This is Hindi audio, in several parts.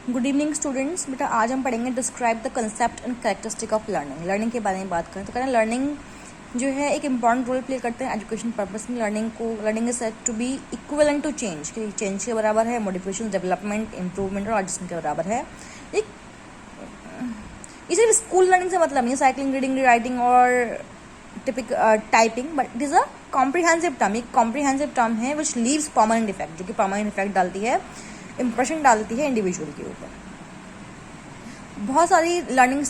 Good evening students. बेटा आज हम पढ़ेंगे describe the concept and characteristic of learning. Learning के बारे में बात करें तो कहना लर्निंग जो है एक इंपॉर्टेंट रोल प्ले करते हैं एजुकेशन पर्पस में। Learning is said to be equivalent to change, change के बराबर है, मॉडिफिकेशन, डेवलपमेंट, इंप्रूवमेंट और एडजस्टमेंट के बराबर है। एक ये सिर्फ स्कूल लर्निंग से मतलब नहीं है, साइकिलिंग, रीडिंग, राइटिंग और टिपिक typing, but it is a comprehensive term. एक कॉम्प्रिहेंसिव टर्म है विच लीव्स परमानेंट इफेक्ट, जो कि परमानेंट इफेक्ट डालती है, इंप्रेशन डालती है इंडिविजुअल के ऊपर। बहुत सारी लर्निंग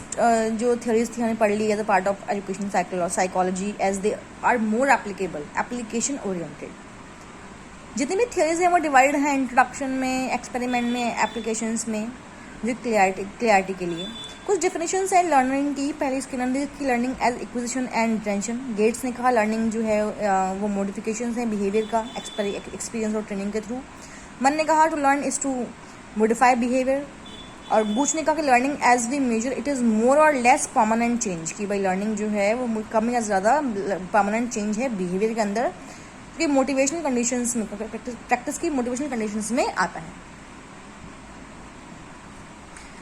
जो थ्योरीज थी हमने पढ़ ली as a part of education psychology as they are more applicable, application oriented. जितनी भी थ्योरीज हैं वो डिवाइड हैं इंट्रोडक्शन में, एक्सपेरिमेंट में, एप्लीकेशंस में, जो क्लियरिटी के लिए। कुछ डिफिनेशंस हैं लर्निंग की। पहले इसके अंदर की learning as acquisition and retention. Gates ने कहा लर्निंग जो है वो मॉडिफिकेशंस हैं बिहेवियर का एक्सपीरियंस और ट्रेनिंग के थ्रू। मन ने कहा to learn is to modify behaviour. और बूच ने कहा कि learning as we measure it is more और लेस परमानेंट चेंज, कि भाई लर्निंग जो है वो कम या ज़्यादा परमानेंट चेंज है बिहेवियर के अंदर, क्योंकि मोटिवेशनल कंडीशंस में, प्रैक्टिस की मोटिवेशनल कंडीशंस में आता है।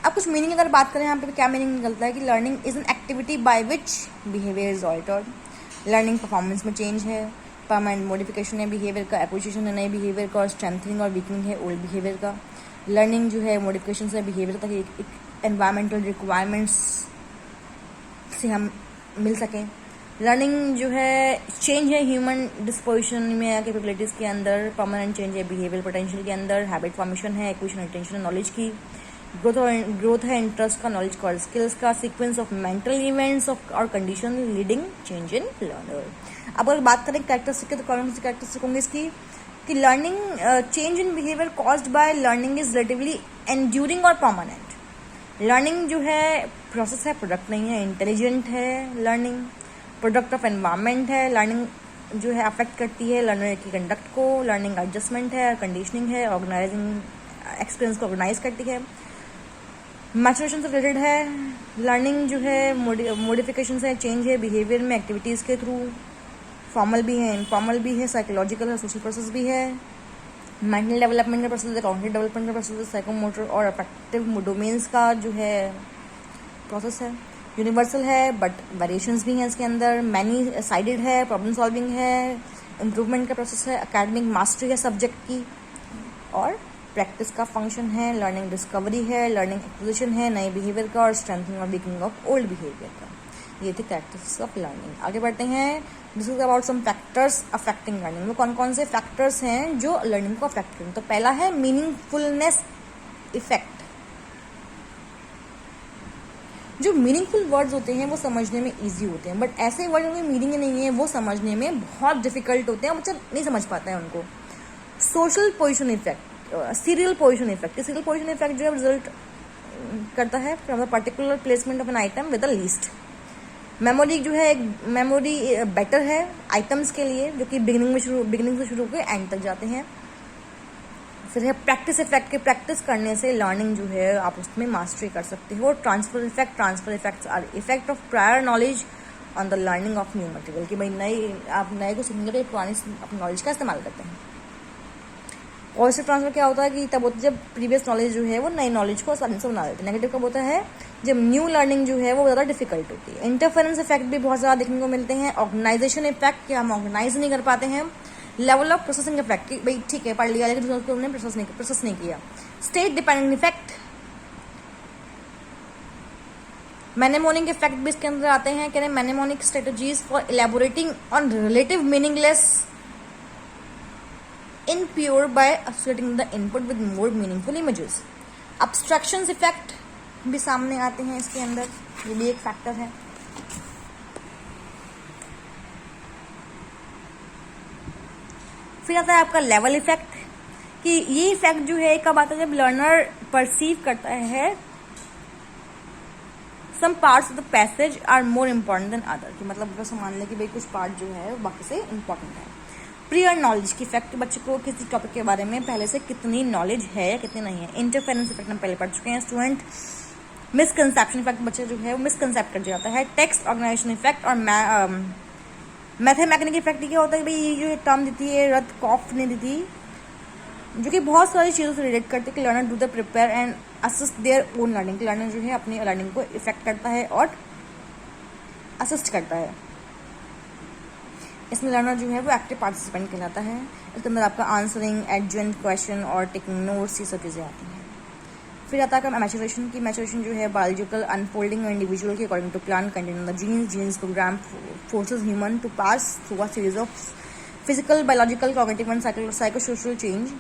अब कुछ मीनिंग अगर बात करें यहाँ पे क्या मीनिंग निकलता है कि learning is an activity by which behaviour is altered. Learning performance में चेंज है, परमानेंट मॉडिफिकेशन है बिहेवियर का, एप्रिशिएशन है नए बिहेवियर का, और स्ट्रेंथनिंग और वीकनिंग है ओल्ड बिहेवियर का। लर्निंग जो है मॉडिफिकेशन से बिहेवियर तक एक एनवायरमेंटल रिक्वायरमेंट्स से हम मिल सकें। लर्निंग जो है चेंज है ह्यूमन डिस्पोजिशन में, कैपेबिलिटीज़ के अंदर। परमानेंट चेंज है बिहेवियर पोटेंशियल के अंदर। हैबिट फॉर्मेशन है, एक्विजिशन, रिटेंशन, नॉलेज की ग्रोथ है, इंटरेस्ट का, नॉलेज का और स्किल्स का। सीक्वेंस ऑफ मेंटल इवेंट्स और condition leading change in learner. अब अगर बात करें कैरेक्टरिस्टिक की तो कौन सी कैरेक्टरिस्टिक होंगे इसकी कि learning change in behaviour caused by learning is relatively enduring और परमानेंट। लर्निंग जो है प्रोसेस है, प्रोडक्ट नहीं है। इंटेलिजेंट है लर्निंग, प्रोडक्ट ऑफ एनवायरनमेंट है। लर्निंग जो है अफेक्ट करती है लर्नर की कंडक्ट को। लर्निंग एडजस्टमेंट है, कंडीशनिंग है, ऑर्गेनाइजिंग एक्सपीरियंस को ऑर्गेनाइज करती है। मैचुरेशन से रिलेटेड है। लर्निंग जो है मॉडिफिकेशन है, चेंज है बिहेवियर में एक्टिविटीज़ के थ्रू। फॉर्मल भी है, इनफॉर्मल भी है, साइकोलॉजिकल है, सोशल प्रोसेस भी है। मेंटल डेवलपमेंट का प्रोसेस है, कॉग्निटिव डेवलपमेंट का प्रोसेस है, साइकोमोटर और अफेक्टिव डोमेन्स का जो है प्रोसेस है। यूनिवर्सल है बट वेरिएशंस भी हैं इसके अंदर। मैनी साइडेड है, प्रॉब्लम सॉल्विंग है, इम्प्रूवमेंट का प्रोसेस है, एकेडमिक मास्टरी है सब्जेक्ट की, और प्रैक्टिस का फंक्शन है। लर्निंग डिस्कवरी है, लर्निंग एक्विजिशन है नए बिहेवियर का, और स्ट्रेंथनिंग और वीकनिंग ऑफ ओल्ड बिहेवियर का। ये थे कैरेक्टरिस्टिक्स ऑफ लर्निंग। आगे बढ़ते हैं, discuss about some factors affecting learning. वो कौन कौन से फैक्टर्स हैं जो लर्निंग को अफेक्ट करें। तो पहला है मीनिंगफुलनेस इफेक्ट। जो मीनिंगफुल वर्ड्स होते हैं वो समझने में ईजी होते हैं, बट ऐसे वर्ड उनकी मीनिंग नहीं है वो समझने में बहुत डिफिकल्ट होते हैं, बच्चा नहीं समझ पाता है उनको। Social position effect, serial position effect. Serial position effect जो है रिजल्ट करता है from the particular placement of an item with the least. Memory जो है मेमोरी बेटर है आइटम्स के लिए जो कि बिगिनिंग से शुरू होकर एंड तक जाते हैं। फिर है प्रैक्टिस इफेक्ट के प्रैक्टिस करने से लर्निंग जो है आप उसमें मास्टरी कर सकते हो। Transfer effects are effect of prior knowledge on the learning of new material, कि भाई आप नए को सीखेंगे तो पुरानी अपनी नॉलेज का इस्तेमाल करते हैं। पॉजिटिव ट्रांसफर क्या होता है कि तब होता है जब प्रीवियस नॉलेज जो है वो नई नॉलेज को आसानी से बना देते हैं। नेगेटिव कब होता है जब न्यू लर्निंग जो है वो ज़्यादा डिफिकल्ट होती है। इंटरफेरेंस इफेक्ट भी बहुत ज़्यादा देखने को मिलते हैं। ऑर्गेनाइजेशन इफेक्ट, कि हम ऑर्गेनाइज नहीं कर पाते हैं। लेवल ऑफ प्रोसेसिंग इफेक्ट, कि भाई ठीक है पढ़ लिया लेकिन उसको हमने प्रोसेस नहीं किया। State dependent effect, mnemonic effect भी इसके अंदर आते हैं। कह रहे हैं mnemonic strategies for elaborating on relative meaningless impure by associating the input with more meaningful images. Abstractions effect भी सामने आते हैं इसके अंदर, ये भी एक फैक्टर है। फिर आता है आपका लेवल इफेक्ट, कि ये इफेक्ट जो है कब आता है जब लर्नर परसीव करता है some parts of the passage are more important than other, कि मतलब बस मान लें कि भाई कुछ पार्ट जो है बाकी से इम्पोर्टेंट है। प्रियर नॉलेज की इफेक्ट, बच्चे को किसी टॉपिक के बारे में पहले से कितनी नॉलेज है या कितनी नहीं है। इंटरफेरेंस इफेक्ट हम पहले पढ़ चुके हैं स्टूडेंट। मिसकंसेप्शन इफेक्ट, बच्चे जो है वो मिसकंसेप्ट कर जाता है। टेक्स्ट ऑर्गेनाइजेशन इफेक्ट और मैथमेटिकल इफेक्ट क्या होता है भाई, ये जो टर्म दी थी ये रद कॉफ ने दी थी जो कि बहुत सारी चीज़ों से रिलेट करते हैं कि learner do the prepare and assist their own learning. Learner जो है अपनी लर्निंग को इफेक्ट करता है और असिस्ट करता है। इसमें लर्नर जो है वो एक्टिव पार्टिसिपेंट कहलाता है। इसके अंदर आपका आंसरिंग, एडजेंट क्वेश्चन और टेकिंग नोट्स, ये सब चीज़ें आती हैं। फिर आता है मैचुरेशन की। मैचुरेशन जो है बायोलॉजिकल अनफोल्डिंग इंडिविजुअल के according to plan content the genes programme forces human to pass through a series of physical, biological, cognitive and psychosocial change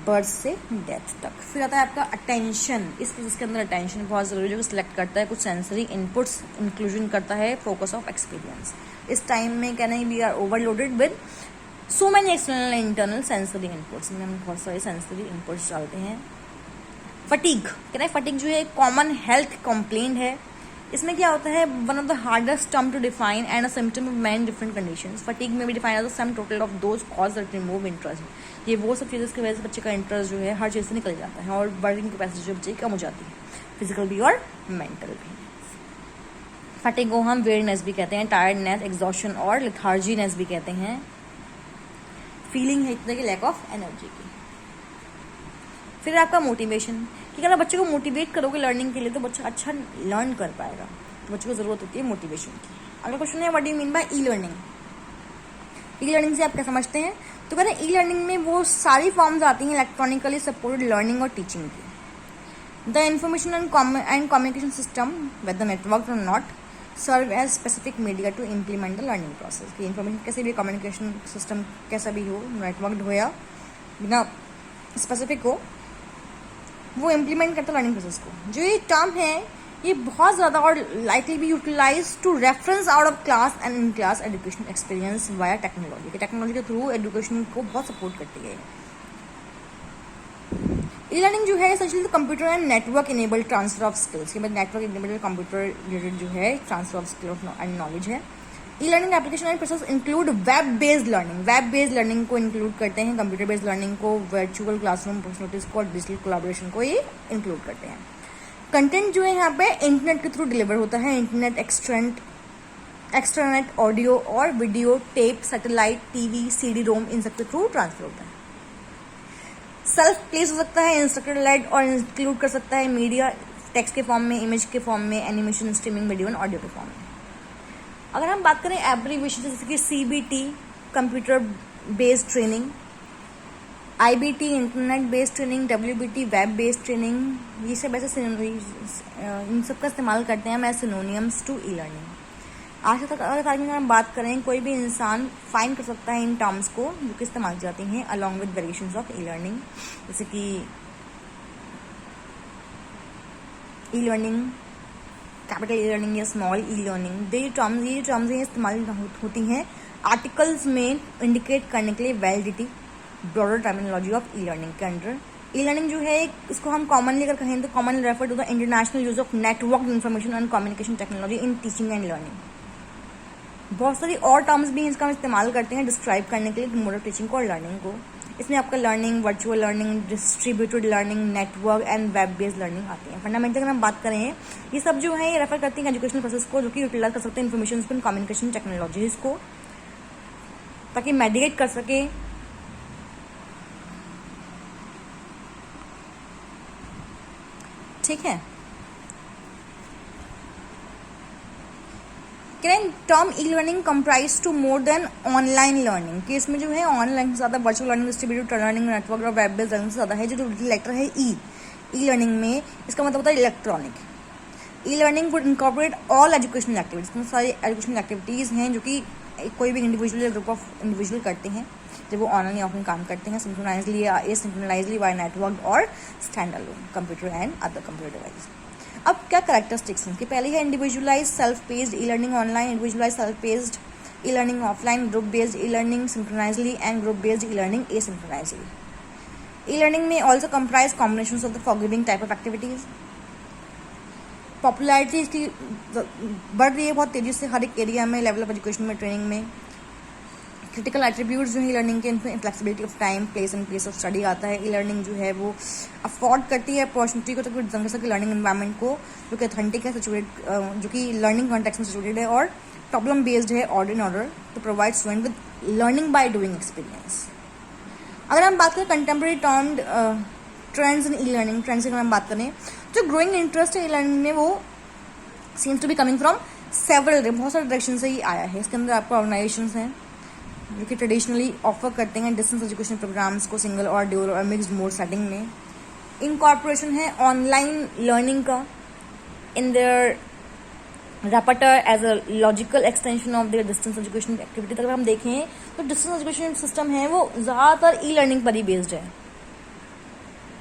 birth से डेथ तक। फिर आता है आपका अटेंशन। इसके अंदर अटेंशन बहुत ज़रूरी है, जो सिलेक्ट करता है कुछ सेंसरी इनपुट्स, इंक्लूजन करता है फोकस ऑफ एक्सपीरियंस। इस टाइम में क्या नहीं, we are overloaded with so many external and internal sensory inputs. में हम बहुत सारे सेंसरी इनपुट्स डालते हैं। फटीग कहना है, फटीग जो है एक कॉमन हेल्थ कंप्लेंट है। इसमें क्या होता है, one of the hardest term to define and a symptom of many different conditions. Fatigue में भी define as the sum total of those cause that remove interest. ये वो सब चीज़ें की वजह से बच्चे का इंटरेस्ट जो है हर चीज़ से निकल जाता है और बर्निंग कैपेसिटी जो बच्चे की कम हो जाती है, फिजिकल भी और मेंटल भी। फटीग को हम वेयरनेस भी कहते हैं, टायर्डनेस, एग्जॉशन और लिथार्जीनेस भी कहते हैं। फीलिंग है इतने की लैक ऑफ एनर्जी की। फिर आपका मोटिवेशन कि अगर बच्चे को मोटिवेट करोगे लर्निंग के लिए तो बच्चा अच्छा लर्न कर पाएगा। तो बच्चे को जरूरत होती है मोटिवेशन की। अगला क्वेश्चन है, what do you mean by e learning. E learning से आप क्या समझते हैं, तो कहते हैं ई लर्निंग में वो सारी फॉर्म्स आती हैं इलेक्ट्रॉनिकली सपोर्टेड लर्निंग और टीचिंग की। The information and communication system whether network और not serve as specific media to implement the learning process. की इन्फॉर्मेशन कैसे भी, कम्युनिकेशन सिस्टम कैसा भी हो, नेटवर्क हो या बिना स्पेसिफिक हो, वो इम्प्लीमेंट करता लर्निंग प्रोसेस को। जो ये टर्म है ये बहुत ज़्यादा और लाइकली भी utilise to reference out of class and in class education experience via technology. कि टेक्नोलॉजी के थ्रू एजुकेशन को बहुत सपोर्ट करती है। ई लर्निंग जो है essentially computer and network enabled transfer of skills. के बाद नेटवर्क इनेबल्ड कंप्यूटर रिलेटेड जो है transfer of skill and knowledge है। E learning application and process include web based learning. Web based learning को इंक्लूड करते हैं, कंप्यूटर बेस्ड लर्निंग को, वर्चुअल क्लासरूम पर्सनलिटीज को और डिजिटल कोलैबोरेशन को ये इंक्लूड करते हैं। कंटेंट जो है यहाँ पे इंटरनेट के थ्रू डिलीवर होता है। इंटरनेट, एक्स्ट्रानेट, ऑडियो और video, tape, satellite, TV, CD ROM, इन सब के थ्रू ट्रांसफर होता है। सेल्फ प्लेस हो सकता है, इंस्ट्रक्टर लेड और इंक्लूड कर सकता है मीडिया, टेक्स्ट के फॉर्म में, इमेज के फॉर्म में, animation, streaming, video and audio के फॉर्म में। अगर हम बात करें एब्रीविएशन जैसे कि CBT computer based training, IBT internet based training, WBT web based training, ये सब ऐसे इन सब का इस्तेमाल करते हैं मैं सिनोनियम्स टू ई लर्निंग। आज तक अगर हम बात करें, कोई भी इंसान फाइंड कर सकता है इन टर्म्स को जो कि इस्तेमाल जाती हैं along with variations of e learning, जैसे कि e learning, capital e learning या स्मॉल ई लर्निंग। ये टर्म्स इस्तेमाल होती हैं आर्टिकल्स में इंडिकेट करने के लिए validity, broader terminology of e learning के अंडर। ई लर्निंग जो है इसको हम कॉमनली अगर कहें तो commonly refer to the international use of network information and communication technology in teaching and learning. बहुत सारी और टर्म्स भी इसका हम इस्तेमाल करते हैं डिस्क्राइब करने के लिए मोड ऑफ टीचिंग को और लर्निंग को। इसमें आपका learning, virtual learning, distributed learning, network and web based learning आती है। फंडामेंटल अगर हम बात करें, ये सब जो है ये रेफर करती हैं एजुकेशनल प्रोसेस को, जो कि यूटिलाइज कर सकते हैं इन्फॉर्मेशन को, कम्युनिकेशन टेक्नोलॉजीज को, ताकि मेडिएट कर सके ठीक है। Term e learning comprise to more than online learning, कि इसमें जो है ऑनलाइन से ज़्यादा virtual learning, distributed learning, network और वेब बेस्ड लर्निंग से ज़्यादा है। जो लेटर है ई लर्निंग में, इसका मतलब होता है electronic. E learning would incorporate all educational activities. इसमें सारी एजुकेशनल एक्टिविटीज़ हैं जो कि कोई भी इंडिविजुअल या ग्रुप ऑफ इंडिविजुअल करते हैं जब वो ऑनलाइन या ऑफलाइन काम करते हैं, सिंक्रोनाइजली या एसिंक्रोनाइजली बाय नेटवर्क और stand alone computer and other computer device. अब क्या कैरेक्टरिस्टिक्स हैं कि पहले है individualise self paced e learning online, individualise self paced e learning offline, group based e learning synchronously and group based e learning asynchronously. E learning में also comprise combination of the forgiving type of activities. Popularity इसकी बढ़ रही है बहुत तेजी से हर एक एरिया में, लेवल ऑफ एजुकेशन में, ट्रेनिंग में। क्रिटिकल एट्रीब्यूट्स जो है लर्निंग के, इनमें flexibility of time, place and place of study आता है। ई लर्निंग जो है वो अफोर्ड करती है अपॉर्चुनिटी को, तो जंग सके लर्निंग एनवायरनमेंट को जो कि ऑथेंटिक है, सिचुएटेड, जो कि लर्निंग कॉन्टेक्स्ट में सिचुएटेड है और प्रॉब्लम बेस्ड है, order in order to provide student with learning by doing experience. अगर हम बात करें contemporary termed trends in e learning, trends की अगर हम बात करें, जो ग्रोइंग इंटरेस्ट है ई लर्निंग में वो seems to be coming from several, बहुत सारे डायरेक्शन से ही आया है। इसके अंदर आपका ऑर्गेनाइजेशन हैं जो कि ट्रेडिशनली ऑफर करते हैं डिस्टेंस एजुकेशन प्रोग्राम्स को सिंगल और ड्यूल और मिक्स्ड मोड सेटिंग में। इनकॉर्पोरेशन है ऑनलाइन लर्निंग का in their repertoire as a logical extension of their distance education activity. अगर हम देखें तो डिस्टेंस एजुकेशन सिस्टम है वो ज़्यादातर ई लर्निंग पर ही बेस्ड है।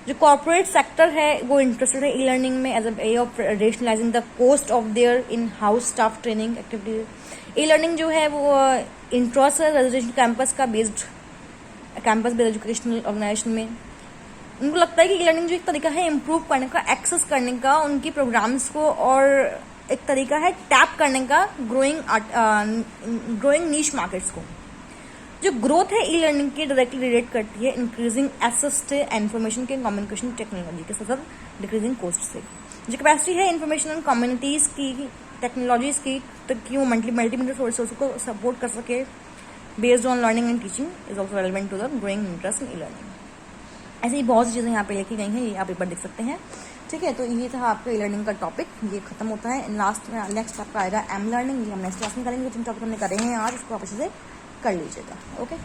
जो कॉर्पोरेट सेक्टर है वो इंटरेस्टेड है ई लर्निंग में as a way of rationalising the cost of their in house staff training activities. E learning जो है वो इंट्रस्ट है रेजिडेंशियल कैंपस का based, campus based educational organisation में। उनको लगता है कि ई लर्निंग जो एक तरीका है इम्प्रूव करने का, एक्सेस करने का उनकी प्रोग्राम्स को, और एक तरीका है टैप करने का ग्रोइंग नीश मार्केट्स को। जो ग्रोथ है ई लर्निंग की डायरेक्टली रिलेट करती है इंक्रीजिंग एक्सेस टू इन्फॉर्मेशन के कम्युनिकेशन टेक्नोलॉजी के साथ डिक्रीजिंग कॉस्ट से। जो कैपेसिटी है इन्फॉर्मेशन एंड कम्युनिटीज की टेक्नोलॉजीज की, तो कि वो मल्टीमीडिया सोर्सेस को सपोर्ट कर सके based on learning and teaching is also relevant to the growing interest in e learning. ऐसी ही बहुत सी चीज़ें यहाँ पे लिखी गई हैं, ये आप पेपर देख सकते हैं। ठीक है, तो ये था आपका ई लर्निंग का टॉपिक, ये खत्म होता है। लास्ट में नेक्स्ट आपका आएगा एम लर्निंग, ये हम नेक्स्ट क्लास में करेंगे। जो टॉपिक हमने करे हैं आज उसको आप अच्छे से कर लीजिएगा। ओके।